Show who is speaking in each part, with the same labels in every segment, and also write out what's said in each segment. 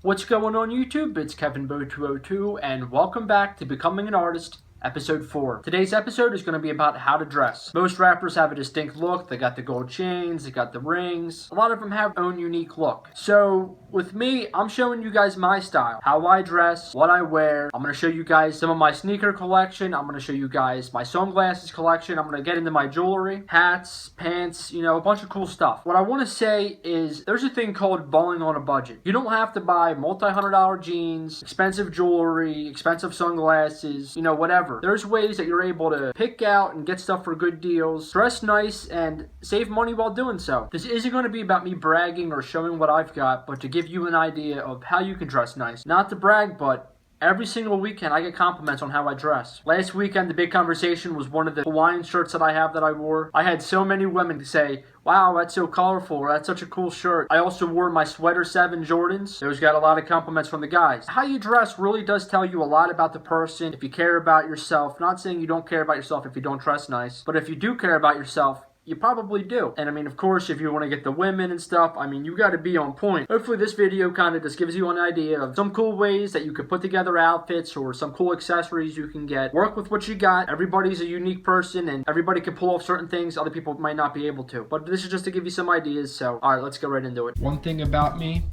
Speaker 1: What's going on YouTube? It's KevinBo202 and welcome back to Becoming an Artist, Episode 4. Today's episode is going to be about how to dress. Most rappers have a distinct look. They got the gold chains, they got the rings. A lot of them have their own unique look. So with me, I'm showing you guys my style, how I dress, what I wear. I'm going to show you guys some of my sneaker collection. I'm going to show you guys my sunglasses collection. I'm going to get into my jewelry, hats, pants, a bunch of cool stuff. What I want to say is there's a thing called balling on a budget. You don't have to buy multi-$100 jeans, expensive jewelry, expensive sunglasses, whatever. There's ways that you're able to pick out and get stuff for good deals, dress nice, and save money while doing so. This isn't going to be about me bragging or showing what I've got, but to give you an idea of how you can dress nice. Not to brag, but every single weekend, I get compliments on how I dress. Last weekend, the big conversation was one of the Hawaiian shirts that I have that I wore. I had so many women say, "Wow, that's so colorful," or "That's such a cool shirt." I also wore my Sweater 7 Jordans. Those got a lot of compliments from the guys. How you dress really does tell you a lot about the person. If you care about yourself, not saying you don't care about yourself if you don't dress nice, but if you do care about yourself, you probably do. And of course, if you want to get the women and stuff, you got to be on point. Hopefully this video kind of just gives you an idea of some cool ways that you could put together outfits or some cool accessories you can get. Work with what you got. Everybody's a unique person and everybody can pull off certain things other people might not be able to. But this is just to give you some ideas. So, all right, let's go right into it. One thing about me,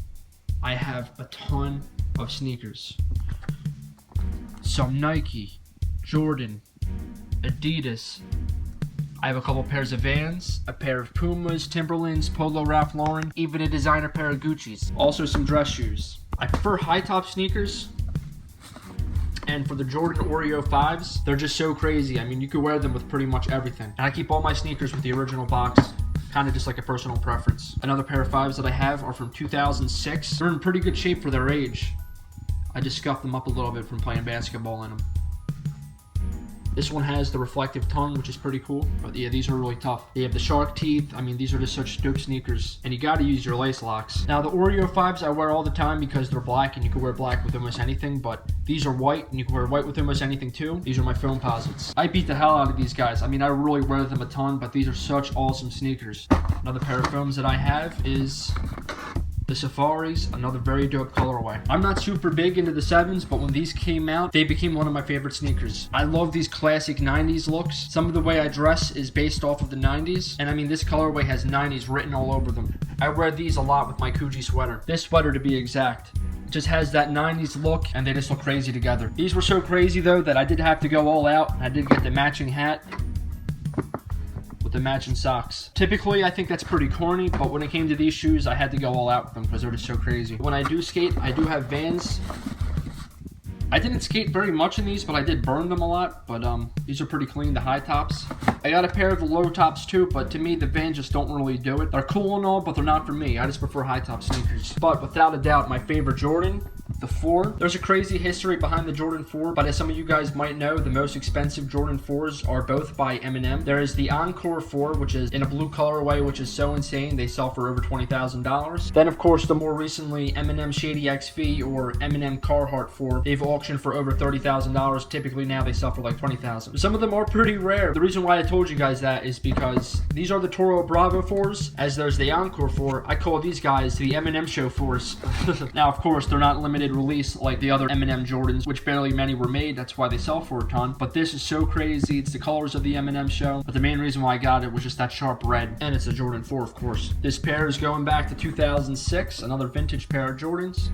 Speaker 1: I have a ton of sneakers. Some Nike, Jordan, Adidas. I have a couple pairs of Vans, a pair of Pumas, Timberlands, Polo Ralph Lauren, even a designer pair of Gucci's. Also some dress shoes. I prefer high top sneakers. And for the Jordan Oreo 5s, they're just so crazy. You could wear them with pretty much everything. And I keep all my sneakers with the original box, kind of just like a personal preference. Another pair of 5s that I have are from 2006. They're in pretty good shape for their age. I just scuffed them up a little bit from playing basketball in them. This one has the reflective tongue, which is pretty cool. But yeah, these are really tough. They have the shark teeth. These are just such dope sneakers. And you gotta use your lace locks. Now, the Oreo 5s I wear all the time because they're black and you can wear black with almost anything. But these are white and you can wear white with almost anything too. These are my Foamposites. I beat the hell out of these guys. I really wear them a ton, but these are such awesome sneakers. Another pair of foams that I have is the Safaris, another very dope colorway. I'm not super big into the 7s, but when these came out, they became one of my favorite sneakers. I love these classic 90s looks. Some of the way I dress is based off of the 90s, and this colorway has 90s written all over them. I wear these a lot with my Coogi sweater. This sweater, to be exact, just has that 90s look, and they just look crazy together. These were so crazy, though, that I did have to go all out. I did get the matching hat with the matching socks. Typically, I think that's pretty corny, but when it came to these shoes, I had to go all out with them because they're just so crazy. When I do skate, I do have Vans. I didn't skate very much in these, but I did burn them a lot. But these are pretty clean, the high tops. I got a pair of the low tops too, but to me, the Vans just don't really do it. They're cool and all, but they're not for me. I just prefer high top sneakers. But without a doubt, my favorite Jordan, the 4. There's a crazy history behind the Jordan 4, but as some of you guys might know, the most expensive Jordan 4s are both by Eminem. There is the Encore 4, which is in a blue colorway, which is so insane. They sell for over $20,000. Then, of course, the more recently Eminem Shady XV or Eminem Carhartt 4, they've auctioned for over $30,000. Typically now they sell for like $20,000. Some of them are pretty rare. The reason why I told you guys that is because these are the Toro Bravo 4s, as there's the Encore 4. I call these guys the Eminem Show 4s. Now, of course, they're not limited release like the other Eminem Jordans, which barely many were made. That's why they sell for a ton. But this is so crazy. It's the colors of the Eminem Show. But the main reason why I got it was just that sharp red. And it's a Jordan 4, of course. This pair is going back to 2006. Another vintage pair of Jordans.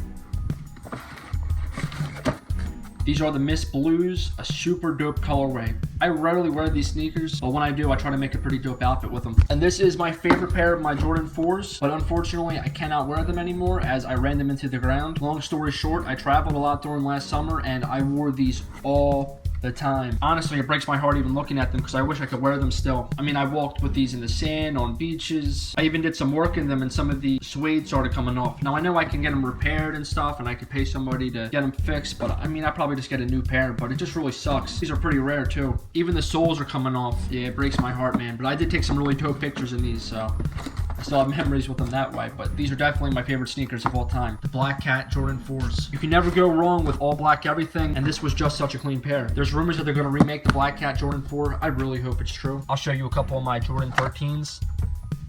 Speaker 1: These are the Mist Blues, a super dope colorway. I rarely wear these sneakers, but when I do, I try to make a pretty dope outfit with them. And this is my favorite pair of my Jordan 4s, but unfortunately, I cannot wear them anymore as I ran them into the ground. Long story short, I traveled a lot during last summer, and I wore these all the time. Honestly, it breaks my heart even looking at them because I wish I could wear them still. I walked with these in the sand, on beaches. I even did some work in them and some of the suede started coming off. Now, I know I can get them repaired and stuff and I could pay somebody to get them fixed, but I probably just get a new pair, but it just really sucks. These are pretty rare too. Even the soles are coming off. Yeah, it breaks my heart, man. But I did take some really dope pictures in these, so I still have memories with them that way, but these are definitely my favorite sneakers of all time. The Black Cat Jordan 4s. You can never go wrong with all black everything, and this was just such a clean pair. There's rumors that they're going to remake the Black Cat Jordan 4. I really hope it's true. I'll show you a couple of my Jordan 13s.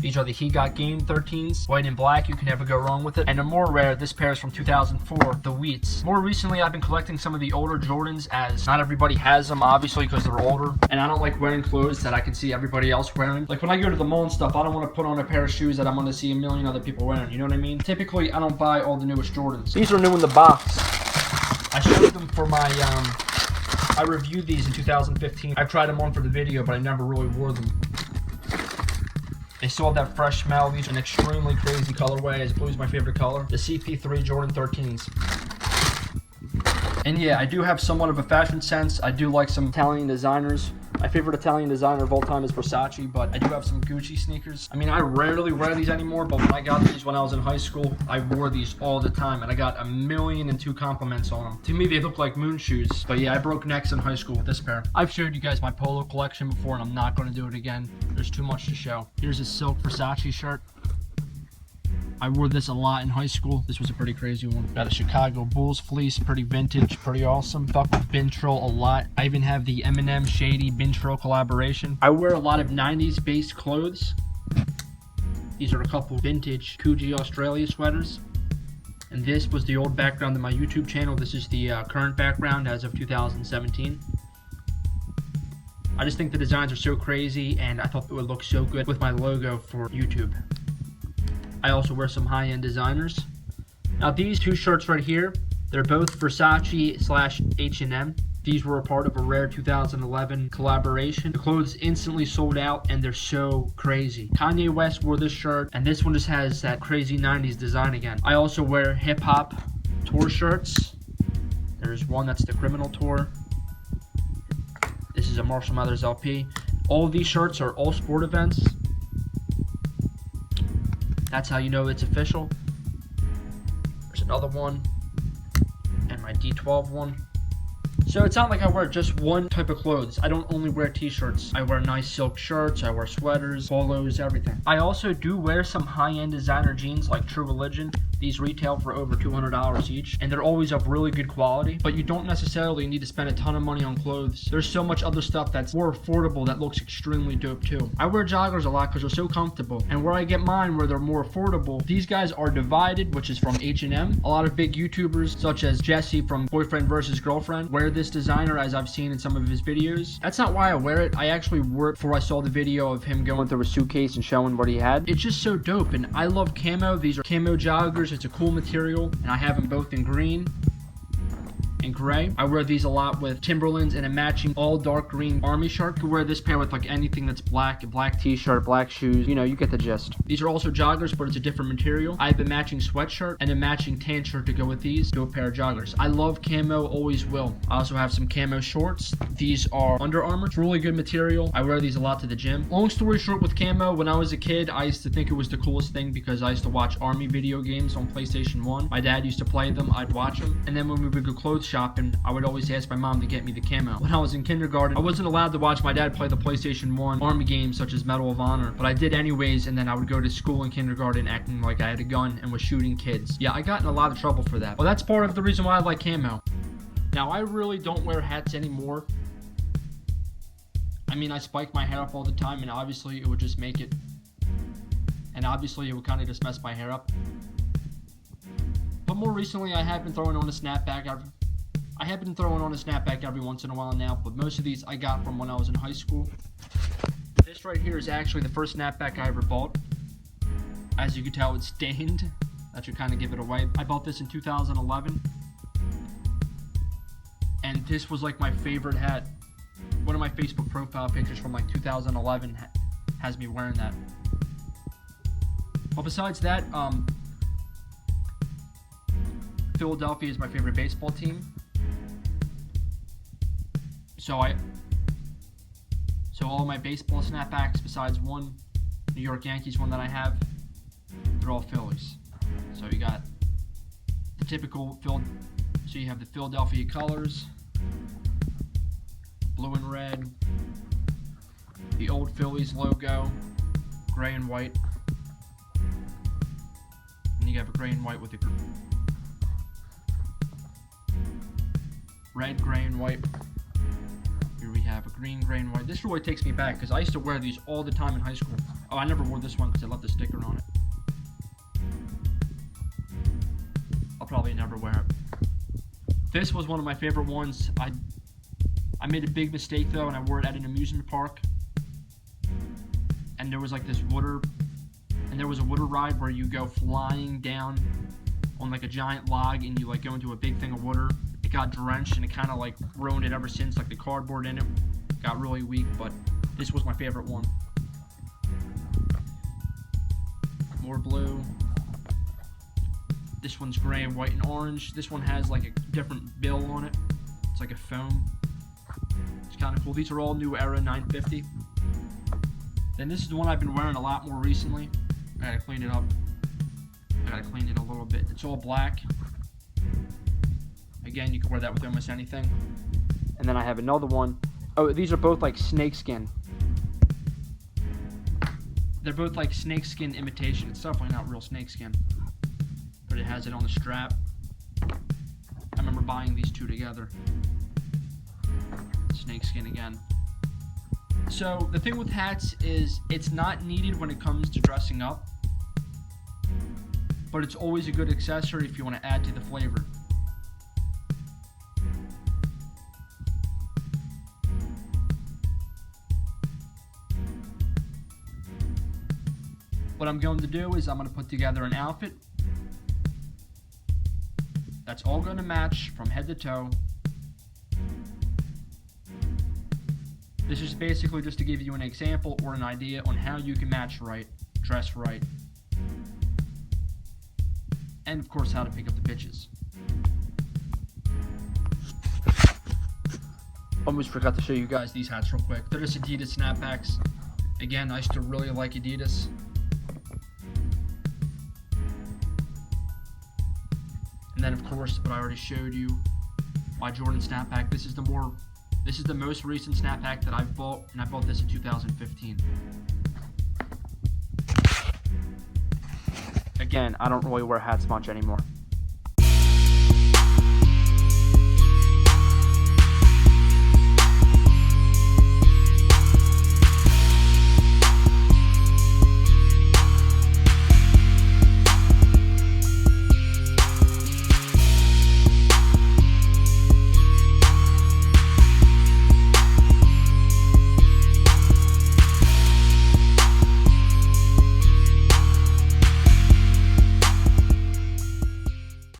Speaker 1: These are the He Got Game 13s, white and black. You can never go wrong with it. And a more rare, this pair is from 2004, the Wheats. More recently, I've been collecting some of the older Jordans, as not everybody has them, obviously, because they're older. And I don't like wearing clothes that I can see everybody else wearing. Like when I go to the mall and stuff, I don't want to put on a pair of shoes that I'm going to see a million other people wearing. You know what I mean? Typically, I don't buy all the newest Jordans. These are new in the box. I showed them for my, I reviewed these in 2015. I tried them on for the video, but I never really wore them. They still have that fresh smell. These are an extremely crazy colorway. As blue is my favorite color. The CP3 Jordan 13s. And yeah, I do have somewhat of a fashion sense. I do like some Italian designers. My favorite Italian designer of all time is Versace, but I do have some Gucci sneakers. I mean, I rarely wear these anymore, but when I got these when I was in high school, I wore these all the time, and I got 1,000,002 compliments on them. To me, they look like moon shoes, but yeah, I broke necks in high school with this pair. I've showed you guys my polo collection before, and I'm not going to do it again. There's too much to show. Here's a silk Versace shirt. I wore this a lot in high school. This was a pretty crazy one. Got a Chicago Bulls fleece, pretty vintage, pretty awesome. Fuck with Bintrol a lot. I even have the Eminem Shady Bintrol collaboration. I wear a lot of 90s based clothes. These are a couple vintage Coogee Australia sweaters. And this was the old background of my YouTube channel. This is the current background as of 2017. I just think the designs are so crazy, and I thought it would look so good with my logo for YouTube. I also wear some high-end designers. Now these two shirts right here, they're both Versace/H&M. These were a part of a rare 2011 collaboration. The clothes instantly sold out, and they're so crazy. Kanye West wore this shirt, and this one just has that crazy 90s design again. I also wear hip-hop tour shirts. There's one that's the Criminal Tour. This is a Marshall Mathers LP. All of these shirts are all sport events. That's how you know it's official. There's another one. And my D12 one. So it's not like I wear just one type of clothes. I don't only wear t-shirts. I wear nice silk shirts, I wear sweaters, polos, everything. I also do wear some high-end designer jeans like True Religion. These retail for over $200 each, and they're always of really good quality, but you don't necessarily need to spend a ton of money on clothes. There's so much other stuff that's more affordable that looks extremely dope too. I wear joggers a lot because they're so comfortable, and where I get mine where they're more affordable, these guys are Divided, which is from H&M. A lot of big YouTubers such as Jesse from Boyfriend vs. Girlfriend wear this designer, as I've seen in some of his videos. That's not why I wear it. I actually wore it before I saw the video of him going through a suitcase and showing what he had. It's just so dope, and I love camo. These are camo joggers. It's a cool material, and I have them both in green and gray. I wear these a lot with Timberlands and a matching all dark green army shirt. You could wear this pair with like anything that's black, a black t-shirt, black shoes, you know, you get the gist. These are also joggers, but it's a different material. I have a matching sweatshirt and a matching tan shirt to go with these, to a pair of joggers. I love camo, always will. I also have some camo shorts. These are Under Armour. It's really good material. I wear these a lot to the gym. Long story short with camo, when I was a kid, I used to think it was the coolest thing because I used to watch Army video games on PlayStation 1. My dad used to play them, I'd watch them. And then when we would go clothes shopping, I would always ask my mom to get me the camo. When I was in kindergarten, I wasn't allowed to watch my dad play the PlayStation 1 Army games such as Medal of Honor, but I did anyways, and then I would go to school in kindergarten acting like I had a gun and was shooting kids. Yeah, I got in a lot of trouble for that. Well, that's part of the reason why I like camo. Now, I really don't wear hats anymore. I mean, I spike my hair up all the time, and obviously it would just make it, and obviously it would kind of just mess my hair up. But more recently, I have been throwing on a snapback every once in a while now, but most of these I got from when I was in high school. This right here is actually the first snapback I ever bought. As you can tell, it's stained. That should kind of give it away. I bought this in 2011. And this was like my favorite hat. One of my Facebook profile pictures from like 2011 has me wearing that. Well, besides that, Philadelphia is my favorite baseball team. So all my baseball snapbacks, besides one New York Yankees one that I have, they're all Phillies. So you got the typical so you have the Philadelphia colors, blue and red, the old Phillies logo, gray and white, and you have a gray and white with a red, gray, and white. Here we have a green, gray, and white. This really takes me back because I used to wear these all the time in high school. Oh, I never wore this one because I left the sticker on it. I'll probably never wear it. This was one of my favorite ones. I made a big mistake though, and I wore it at an amusement park. And there was like this water ride where you go flying down on like a giant log, and you like go into a big thing of water. It got drenched, and it kind of like ruined it ever since. Like the cardboard in it got really weak, but this was my favorite one. More blue. This one's gray and white and orange. This one has like a different bill on it. It's like a foam. It's kind of cool. These are all New Era 950. Then this is the one I've been wearing a lot more recently. I gotta clean it up. I gotta clean it a little bit. It's all black. Again, you can wear that with almost anything. And then I have another one. Oh, these are both like snakeskin. They're both like snakeskin imitation. It's definitely not real snakeskin, but it has it on the strap. I remember buying these two together. Snakeskin again. So the thing with hats is it's not needed when it comes to dressing up, but it's always a good accessory if you want to add to the flavor. What I'm going to do is I'm going to put together an outfit that's all going to match from head to toe. This is basically just to give you an example or an idea on how you can match right, dress right, and of course how to pick up the bitches. Almost forgot to show you guys these hats real quick. They're just Adidas snapbacks. Again, I used to really like Adidas. And then of course what I already showed you, my Jordan snapback. This is the most recent snapback that I've bought, and I bought this in 2015. Again, I don't really wear hats much anymore.